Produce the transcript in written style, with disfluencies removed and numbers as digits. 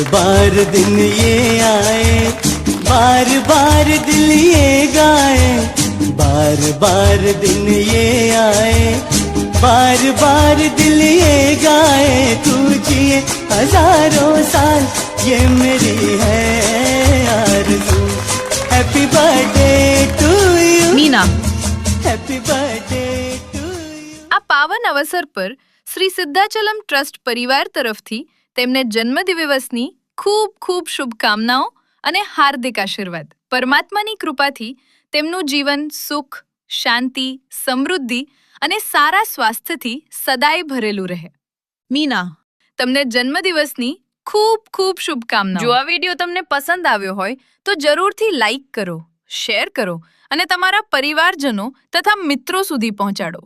बार दिन ये आए, बार बार दिल ये गाए, बार बार दिन ये आए, बार बार दिल ये गाए, तू जिए हजारों साल ये मेरी है आरज़ू। Happy birthday to you Meena, happy birthday to you. આ પાવન અવસર પર શ્રી સિદ્ધાચલમ ટ્રસ્ટ પરિવાર તરફથી તેમને જન્મદિવસની ખૂબ ખૂબ શુભકામનાઓ અને હાર્દિક આશીર્વાદ। પરમાત્માની કૃપાથી તેમનું જીવન સુખ, શાંતિ, સમૃદ્ધિ અને સારા સ્વાસ્થ્યથી સદાય ભરેલું રહે। મીના, તમને જન્મદિવસની ખૂબ ખૂબ શુભકામનાઓ। જો આ વિડીયો તમને પસંદ આવ્યો હોય તો જરૂરથી લાઈક કરો, શેર કરો અને તમારા પરિવારજનો તથા મિત્રો સુધી પહોંચાડો।